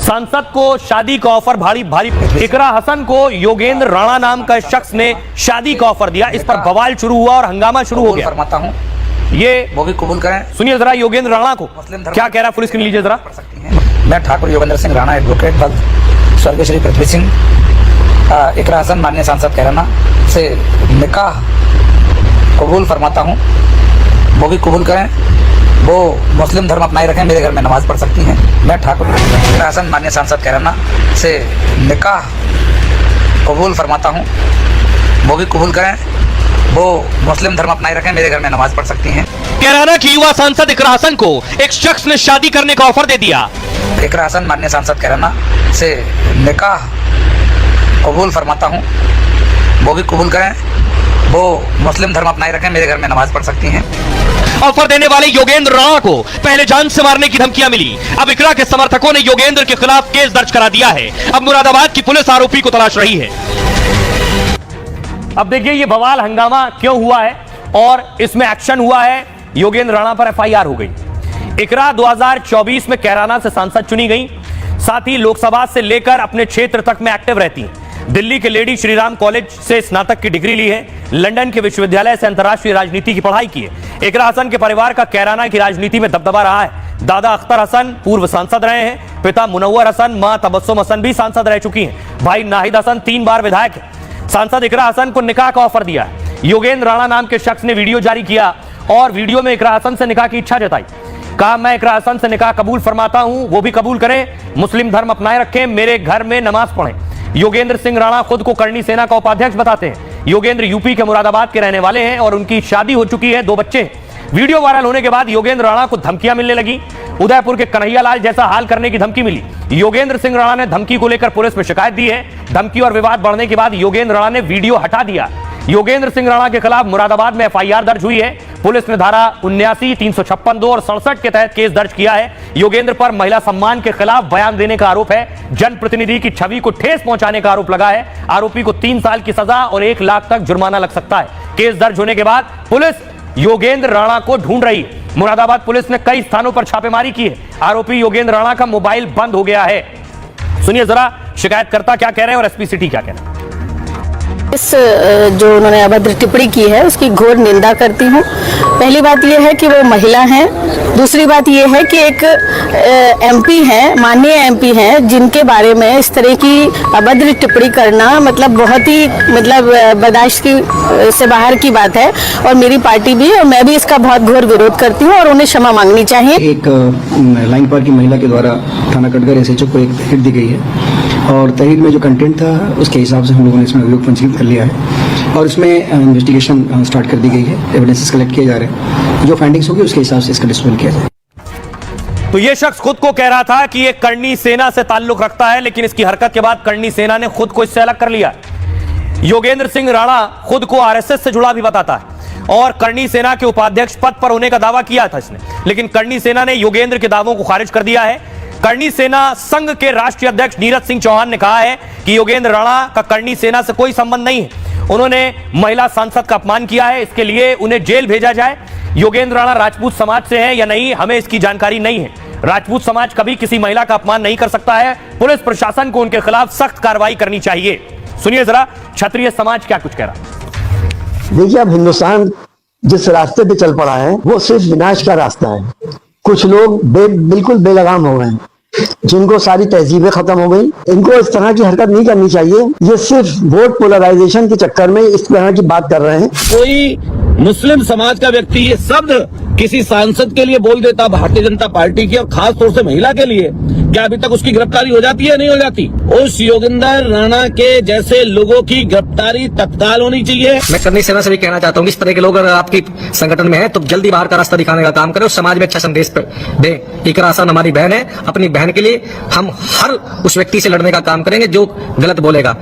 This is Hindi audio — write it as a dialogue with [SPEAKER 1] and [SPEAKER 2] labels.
[SPEAKER 1] सांसद को शादी का ऑफर भारी भारी। इकरा हसन को योगेंद्र राणा नाम का शख्स ने शादी का ऑफर दिया। इस पर बवाल शुरू हुआ और हंगामा शुरू हो गया।
[SPEAKER 2] फरमाता हूं
[SPEAKER 1] ये
[SPEAKER 2] वो भी कबूल करें।
[SPEAKER 1] सुनिए जरा योगेंद्र राणा को क्या कह रहा है पुलिस के, लीजिए जरा।
[SPEAKER 2] मैं ठाकुर योगेंद्र सिंह राणा एडवोकेट पद स्वर्गीय श्री पृथ्वी सिंह इकरा हसन माननीय सांसद कैराना से निकाह कबूल फरमाता हूं, वो भी कबूल करें। वो मुस्लिम धर्म अपनाए रखें, मेरे घर में नमाज पढ़ सकती हैं। मैं ठाकुर इकरा हसन माननीय सांसद कैराना से निकाह कबूल फरमाता हूं, वो भी कबूल करें। वो मुस्लिम धर्म अपनाए रखें, मेरे घर में नमाज पढ़ सकती हैं।
[SPEAKER 1] कैराना की युवा सांसद इकरा हसन को एक शख्स ने शादी करने का ऑफर दे दिया।
[SPEAKER 2] इकरा हसन माननीय सांसद कैराना से निकाह कबूल फरमाता हूं, वो भी कबूल करें। वो मुस्लिम धर्म अपनाए रखें, मेरे घर में नमाज पढ़ सकती हैं।
[SPEAKER 1] ऑफर देने वाले योगेंद्र राणा को पहले जान से मारने की धमकियां मिली। अब इकरा के समर्थकों ने योगेंद्र के खिलाफ केस दर्ज करा दिया है। अब मुरादाबाद की पुलिस आरोपी को तलाश रही है। अब देखिए ये बवाल हंगामा क्यों हुआ है और इसमें एक्शन हुआ है। योगेंद्र राणा पर एफआईआर हो गई। इकरा 2024 में कैराना से सांसद चुनी गई। साथ ही लोकसभा से लेकर अपने क्षेत्र तक में एक्टिव रहती हैं। दिल्ली के लेडी श्रीराम कॉलेज से स्नातक की डिग्री ली है। लंदन के विश्वविद्यालय से अंतर्राष्ट्रीय राजनीति की पढ़ाई की है। इकरा हसन के परिवार का कैराना की राजनीति में दबदबा रहा है। दादा अख्तर हसन पूर्व सांसद रहे हैं। पिता मुनव्वर हसन, मां तबस्सुम हसन भी सांसद रह चुकी हैं। भाई नाहिद हसन 3 बार विधायक है। सांसद इकरा हसन को निकाह का ऑफर दिया है। योगेंद्र राणा नाम के शख्स ने वीडियो जारी किया और वीडियो में इकरा हसन से निकाह की इच्छा जताई। कहा मैं इकरा हसन से निकाह कबूल फरमाता हूं, वो भी कबूल करें। मुस्लिम धर्म अपनाए रखें, मेरे घर में नमाज पढ़ें। योगेंद्र सिंह राणा खुद को करनी सेना का उपाध्यक्ष बताते हैं। योगेंद्र यूपी के मुरादाबाद के रहने वाले हैं और उनकी शादी हो चुकी है, 2 बच्चे हैं। वीडियो वायरल होने के बाद योगेंद्र राणा को धमकियां मिलने लगी। उदयपुर के कन्हैयालाल जैसा हाल करने की धमकी मिली। योगेंद्र सिंह राणा ने धमकी को लेकर पुलिस में शिकायत दी है। धमकी और विवाद बढ़ने के बाद योगेंद्र राणा ने वीडियो हटा दिया। योगेंद्र सिंह राणा के खिलाफ मुरादाबाद में एफआईआर दर्ज हुई है। पुलिस ने धारा 79, 356(2) और 67 के तहत केस दर्ज किया है। योगेंद्र पर महिला सम्मान के खिलाफ बयान देने का आरोप है। जनप्रतिनिधि की छवि को ठेस पहुंचाने का आरोप लगा है। आरोपी को 3 साल की सजा और 1 लाख तक जुर्माना लग सकता है। केस दर्ज होने के बाद पुलिस योगेंद्र राणा को ढूंढ रही है। मुरादाबाद पुलिस ने कई स्थानों पर छापेमारी की है। आरोपी योगेंद्र राणा का मोबाइल बंद हो गया है। सुनिए जरा शिकायतकर्ता क्या कह रहे हैं और एसपी सिटी क्या कह रहे हैं।
[SPEAKER 3] इस जो उन्होंने अभद्र टिप्पणी की है उसकी घोर निंदा करती हूँ। पहली बात यह है कि वो महिला हैं। दूसरी बात यह है कि एक एमपी हैं, माननीय एमपी हैं, जिनके बारे में इस तरह की अभद्र टिप्पणी करना मतलब बहुत ही बर्दाश्त की से बाहर की बात है। और मेरी पार्टी भी और मैं भी इसका बहुत घोर विरोध करती हूँ और उन्हें क्षमा मांगनी चाहिए।
[SPEAKER 4] एक लाइन पार की महिला के द्वारा थाना कटघर एसएचओ को एक तहरीर दी गई है और तहरीर में जो कंटेंट था उसके हिसाब से हम लोगों ने इसमें अभियोग पंजीकृत कर लिया है और इसमें इन्वेस्टिगेशन स्टार्ट कर दी गई है। एविडेंसेस कलेक्ट किए जा रहे हैं। जो फाइंडिंग्स होगी उसके हिसाब से इसका डिस्पोजल किया जाए।
[SPEAKER 1] तो ये शख्स खुद को कह रहा था कि ये करनी सेना से ताल्लुक रखता है, लेकिन इसकी हरकत के बाद करनी सेना ने खुद को इससे अलग कर लिया। योगेंद्र सिंह राणा खुद को आरएसएस से जुड़ा भी बताता है और करनी सेना के उपाध्यक्ष पद पर होने का दावा किया था इसने, लेकिन करनी सेना ने योगेंद्र के दावों को खारिज कर दिया है। करनी सेना संघ के राष्ट्रीय अध्यक्ष नीरज सिंह चौहान ने कहा है कि योगेंद्र राणा का करनी सेना से कोई संबंध नहीं है। उन्होंने महिला सांसद का अपमान किया है, इसके लिए उन्हें जेल भेजा जाए। योगेंद्र राणा राजपूत समाज से हैं या नहीं, हमें इसकी जानकारी नहीं है। राजपूत समाज कभी किसी महिला का अपमान नहीं कर सकता है। पुलिस प्रशासन को उनके खिलाफ सख्त कार्रवाई करनी चाहिए। सुनिए जरा क्षत्रिय समाज क्या कुछ कह रहा है।
[SPEAKER 5] देखिए अब हिंदुस्तान जिस रास्ते पे चल पड़ा है वो सिर्फ विनाश का रास्ता है। कुछ लोग बिल्कुल बेलगाम हो गए हैं, जिनको सारी तहजीबें खत्म हो गई। इनको इस तरह की हरकत नहीं करनी चाहिए। ये सिर्फ वोट पोलराइजेशन के चक्कर में इस तरह की बात कर रहे हैं।
[SPEAKER 6] कोई मुस्लिम समाज का व्यक्ति ये शब्द किसी सांसद के लिए बोल देता भारतीय जनता पार्टी की और खास तौर से महिला के लिए, क्या अभी तक उसकी गिरफ्तारी हो जाती है? नहीं हो जाती। उस योगेंद्र राणा के जैसे लोगों की गिरफ्तारी तत्काल होनी चाहिए।
[SPEAKER 2] मैं करनी सेना से भी कहना चाहता हूँ, इस तरह के लोग अगर आपकी संगठन में हैं तो जल्दी बाहर का रास्ता दिखाने का काम करें और समाज में अच्छा संदेश दें। इकरा हसन हमारी बहन है। अपनी बहन के लिए हम हर उस व्यक्ति से लड़ने का काम करेंगे जो गलत बोलेगा।